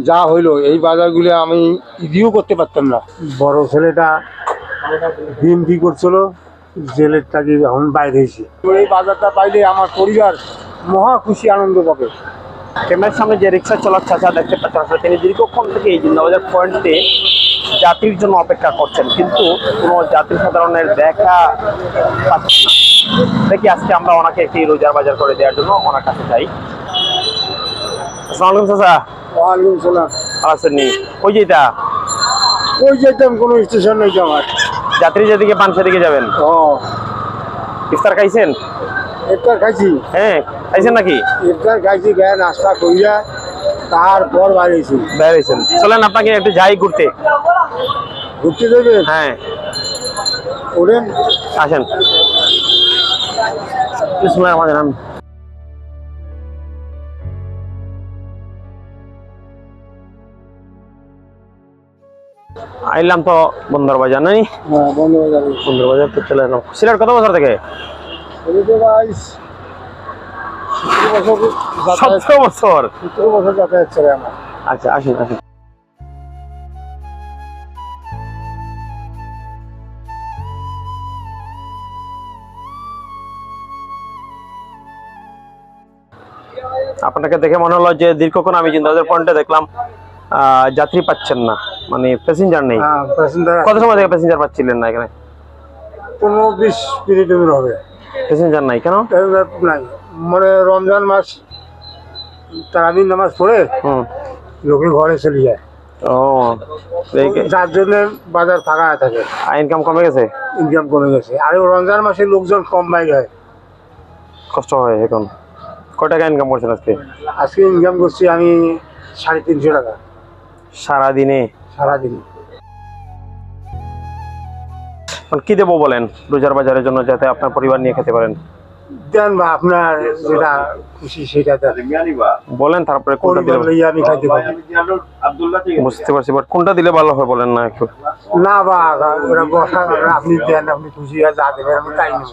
যা হইলো এই বাজারগুলো আমি ইদিও করতে পারতাম না। বড় ছেলেটা ডিউটি করছিল, জেলের থাকি এখন বাইরে হয়েছে। এই বাজারটা পাইলে আমার পরিবার মহা খুশি আনন্দ পাবে। ক্যামেরার সামনে যে রিক্সা চালক চাচা দেখতে পাচ্ছেন, আসলে তিনি দীর্ঘক্ষণ থেকে এই জিন্দাবাজার পয়েন্টে যাত্রীর জন্য অপেক্ষা করছেন, কিন্তু কোনো যাত্রী সাধারণের দেখা পাচ্ছেন না। দেখি আজকে আমরা ওনাকে একটি রোজার বাজার করে দেওয়ার জন্য ওনার কাছে যাই। আসসালামু আলাইকুম চাচা। ওয়ালাইকুম সালাম। আছেন নি? ওই যেটা ওই যেতাম কোনো স্টেশন নেই তো আমার। যাত্রী যেদিকে পান সেদিকে যাবেন। ও ইফতার খাইছেন? ইফতার খাইছি। হ্যাঁ খাইছেন নাকি? ইফতার খাইছি, গায়ে নাস্তা করিয়া তারপর বাইরেছি। বেরিয়েছেন, চলেন আপনাকে একটু যাই ঘুরতে। ঘুরতে দেবে? হ্যাঁ ওরেন আসেন। বিসমিল্লাহির রহমানির রহিম। আইলাম তো বন্দর বাজার নাই? হ্যাঁ বন্ধু বাজারে। বন্দর বাজার তো চলে এলাম। সিলেট কত বছর থেকে? 17 বছর। 17 বছর যাতায়াত ছেড়ে আমার। আচ্ছা আসেন আসেন। আপনাকে দেখে মনে হলো যে দীর্ঘক্ষণ আমি জিন্দাবাজার পয়েন্টে দেখলাম যাত্রী পাচ্ছেন না, মানে প্যাসেঞ্জার নেই। কত সময় থেকে প্যাসেঞ্জার পাচ্ছিলেন না এখানে? 15-20 মিনিট হবে। প্যাসেঞ্জার নাই কেন? নাই, মানে রমজান মাস তারাবির নামাজ পড়ে লোকে ঘরে চলে যায়। ও যার জন্য বাজার ফাঁকা থাকে। ইনকাম কমে গেছে? ইনকাম কমে গেছে। আর রমজান মাসে লোকজন কম বাইরে হয়, কষ্ট হয়। এখন কয় টাকা ইনকাম করছেন আজকে? আজকে ইনকাম করছি আমি 350 টাকা সারাদিনে। সারাদিনে। কি দেবো বলেন রোজার বাজারের জন্য, যাতে আপনার পরিবার নিয়ে খেতে পারেন? দেন বা আপনার যেটা খুশি সেটা বলেন, তারপরে কোনটা দিলে আমি খাইতে পারি। বুঝতে পারছি, বাট কোনটা দিলে ভালো হয় বলেন না একটু। না বা আপনি দেন, আপনি খুশি যা দেবেন আমি তাই নেব।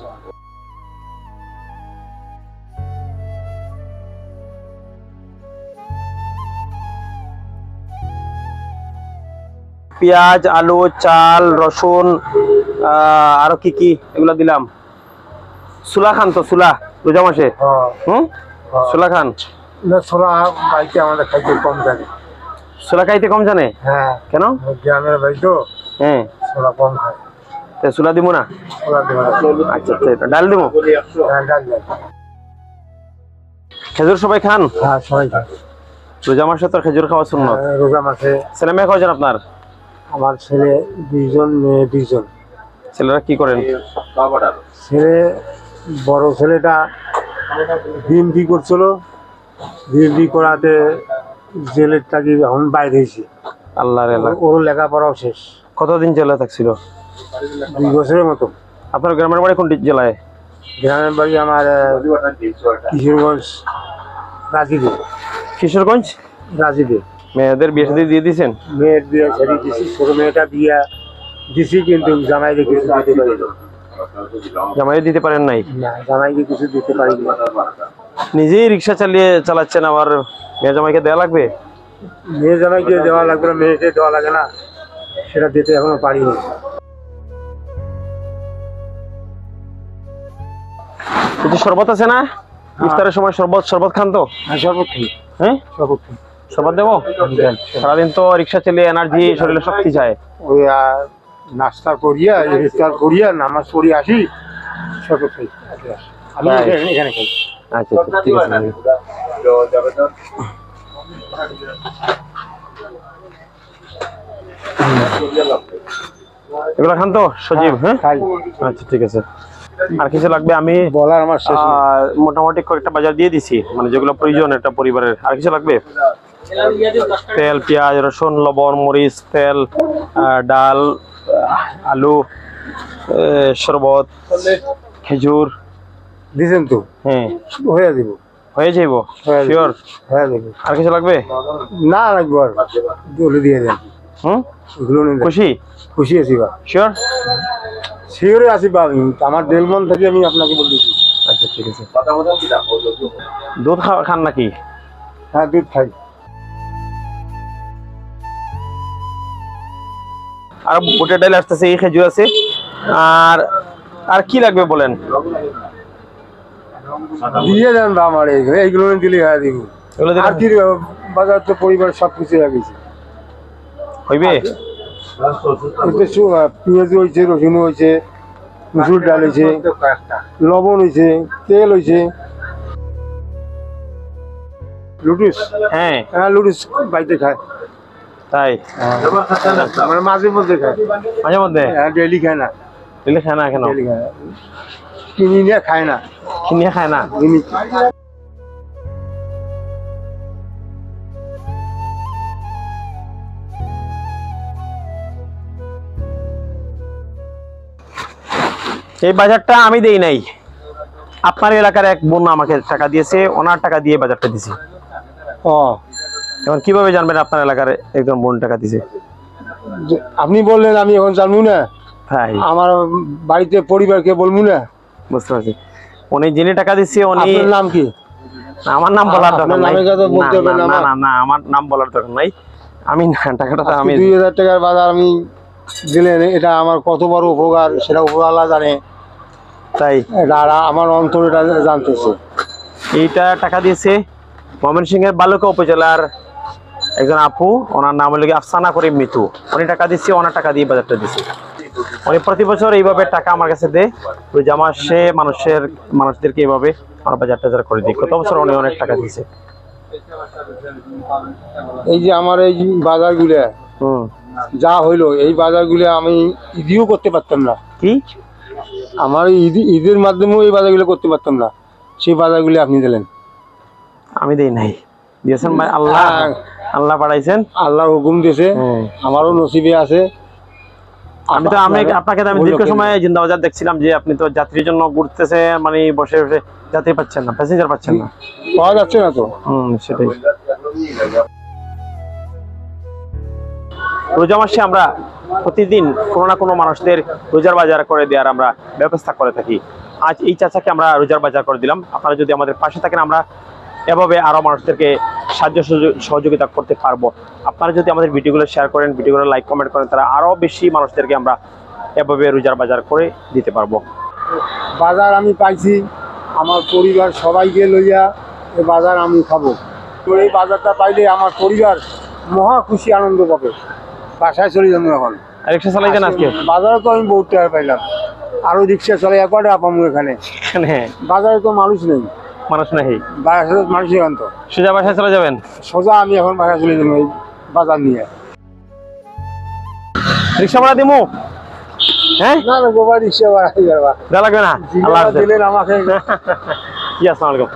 পেঁয়াজ, আলু, চাল, রসুন, আরো কি কি এগুলা দিলাম। সুলা খান তো? সুলা রোজা মাসে সুলা খান? ছোলা বাইকে আমাদের খাইতে কম জানে। সুলা খাইতে কম জানে? হ্যাঁ। কেন? গ্রামের বাড়ি তো। হ্যাঁ, ছোলা কম খায়। সুলা দিব না? আচ্ছা ডাল দিব? খেজুর সবাই খান? হ্যাঁ সবাই খায়। রোজা মাসে তো খেজুর খাওয়া সুন্নাত। রোজা মাসে। ছেলে মেয়ে কয়জন আপনার? আমার ছেলে 2 জন, মেয়ে 2 জন। ছেলেরা কি করেন? ছেলে বড় ছেলেটা ডিউটি করছিল, ডিউটি করাতে জেলের থাকি এখন বাইরে হয়েছে। আল্লাহ, ওর লেখাপড়াও শেষ। কতদিন জেলে থাকছিল? 2 বছরের মতো। আপনার গ্রামের বাড়ি কোন জেলায়? গ্রামের বাড়ি আমার কিশোরগঞ্জ, রাজীবে। কিশোরগঞ্জ রাজীবে। মেয়েদের বিয়ে শাদী দিয়ে দিয়েছেন? মেয়ের বিয়ে শাদী দিছি, ছোট মেয়েটা বিয়ে দিছি, কিন্তু জামাইকে কিছু দিতে পারি না। জামাই দিতে পারেন নাই? না, জামাইকে কিছু দিতে পারি না। নিজেই রিক্সা চালাচ্ছেন, আবার মেয়ে জামাইকে দেওয়া লাগবে? মেয়ে জামাইকে দেওয়া লাগবে না, মেয়েকে দেওয়া লাগে না, সেটা দিতে এখনো পারিনি। শরবত আছে না ইফতারের সময়? শরবত খান তো? হ্যাঁ শরবত খাই। হ্যাঁ শরবত খাই। শরবত দেবো? সারাদিন তো রিক্সা চালিয়ে এনার্জি শরীরে শক্তি যায়। ওই নাস্তা করিয়া ইফতার করিয়া নামাজ পড়ি আসি, শরবত খাই। আমি এখানে খাই। আচ্ছা ঠিক আছে। এগুলা খান তো সজীব? হ্যাঁ আচ্ছা ঠিক আছে। আর কিছু লাগবে? আমি বলার আমার শেষ নেই। মোটামুটি কয়েকটা বাজার দিয়ে দিছি, মানে যেগুলো প্রয়োজন একটা পরিবারের। আর কিছু লাগবে? তেল, পেঁয়াজ, রসুন, লবণ, মরিচ, তেল, ডাল, আলু, শরবত, খেজুর দিছেন তো? হ্যাঁ হয়ে দিব। হয়ে যাইব? শিওর? হয়ে যাবে। আর কিছু লাগবে? না লাগবে, আর বলে দিয়ে দেন। খুশি? খুশি আছি বা। শিওর? শিওরে আছি বা, আমার দেলমন থেকে আমি আপনাকে বলতেছি। আচ্ছা ঠিক আছে। দুধ খান নাকি? হ্যাঁ দুধ খাই। আর বুটের ডাল আসতেছে, এই খেজুর আছে। আর আর কি লাগবে বলেন? দিয়ে দেন বা আমার এইগুলো দিলে হয়ে দিব। এগুলো দিলে আর কি বাজার তো পরিবার সবকিছু হয়ে গেছে। হইবে? পেঁয়াজ হয়েছে, রসুন হয়েছে, মুসুর ডাল হয়েছে, লবণ হয়েছে, তেল হয়েছে। লুটুস? হ্যাঁ হ্যাঁ, লুটুস বাড়িতে খায়। তাই? মানে মাঝে মধ্যে খায়, মাঝে মধ্যে? হ্যাঁ, ডেইলি খায় না। দিলে খায় না কেন? ডেইলি খায় না, কিনে নিয়ে খায় না, কিনে খায় না? এই বাজারটা আমি দেই নাই, আপনার এলাকার এক বোন আমাকে টাকা দিয়েছে, ওনার টাকা দিয়ে বাজারটা দিছি। ও, এখন কিভাবে জানবেন আপনার এলাকার একজন বোন টাকা দিছে? আপনি বললেন, আমি এখন জানবো না? ভাই আমার বাড়িতে পরিবারকে বলবো না? বুঝতে পারছি। উনি যিনি টাকা দিচ্ছে উনি, আপনার নাম কি? আমার নাম বলার দরকার আপনার নাই। নামের কথা বলতে হবে না না আমার? না না, আমার নাম বলার দরকার নাই। আমি টাকাটা তো আমি 2000 টাকার বাজার আমি দিলেন, এটা আমার কত বড় উপকার সেটা উপরওয়ালা জানে। তাই এটা আমার অন্তর এটা জানতেছে। এইটা টাকা দিয়েছে ময়মনসিংহের বালুকা উপজেলার একজন আপু, ওনার নাম হলো আফসানা করিম মিতু। উনি টাকা দিচ্ছে, ওনার টাকা দিয়ে বাজারটা দিচ্ছে। উনি প্রতি বছর এইভাবে টাকা আমার কাছে দেয়, রোজা মাসে মানুষদেরকে এইভাবে আমার বাজার টাজার করে দিই। গত বছর উনি অনেক টাকা দিয়েছে। এই যে আমার এই বাজারগুলো যা হইলো, এই বাজারগুলো আমি ইদিও করতে পারতাম না। কি আমার ঈদের মাধ্যমেও এই বাজারগুলো করতে পারতাম না, সেই বাজারগুলো আপনি দিলেন। আমি দেই নাই, দিয়েছেন ভাই আল্লাহ, আল্লাহ পাঠাইছেন, আল্লাহর হুকুম দিয়েছে, আমারও নসিবে আছে। আমি আপনাকে আমি দীর্ঘ সময় জিন্দা বাজার দেখছিলাম যে আপনি তো যাত্রীর জন্য ঘুরতেছে, মানে বসে বসে যাত্রী পাচ্ছেন না, প্যাসেঞ্জার পাচ্ছেন না, পাওয়া যাচ্ছে না তো। সেটাই। রোজা মাসে আমরা প্রতিদিন কোনো না কোনো মানুষদের রোজার বাজার করে দেওয়ার আমরা ব্যবস্থা করে থাকি। আজ এই চাচাকে আমরা রোজার বাজার করে দিলাম। আপনারা যদি আমাদের পাশে থাকেন, আমরা এভাবে আরো মানুষদেরকে সাহায্য সহযোগিতা করতে পারবো। আপনারা যদি আমাদের ভিডিওগুলো শেয়ার করেন, ভিডিওগুলো লাইক কমেন্ট করেন, তারা আরো বেশি মানুষদেরকে আমরা এভাবে রোজার বাজার করে দিতে পারবো। বাজার আমি পাইছি, আমার পরিবার সবাইকে লইয়া এই বাজার আমি খাবো। তো এই বাজারটা পাইলে আমার পরিবার মহা খুশি আনন্দ পাবে। বাসায় চলে যাবো এখন। রিক্সা চালাই যান আজকে? বাজারে তো আমি বহুত টাকা পাইলাম, আরো রিক্সা চলে একবারে আপামু এখানে। বাজারে তো মানুষ নেই, মানুষ নাই, মানুষ এখান তো সোজা বাসায় চলে যাবেন? সোজা আমি এখন বাসায় চলে যাবো এই বাজার নিয়ে। রিক্সা ভাড়া দিমু? হ্যাঁ, না না গোবা রিক্সা ভাড়া লাগবে না। আল্লাহ দিলেন আমাকে। আসসালামু আলাইকুম।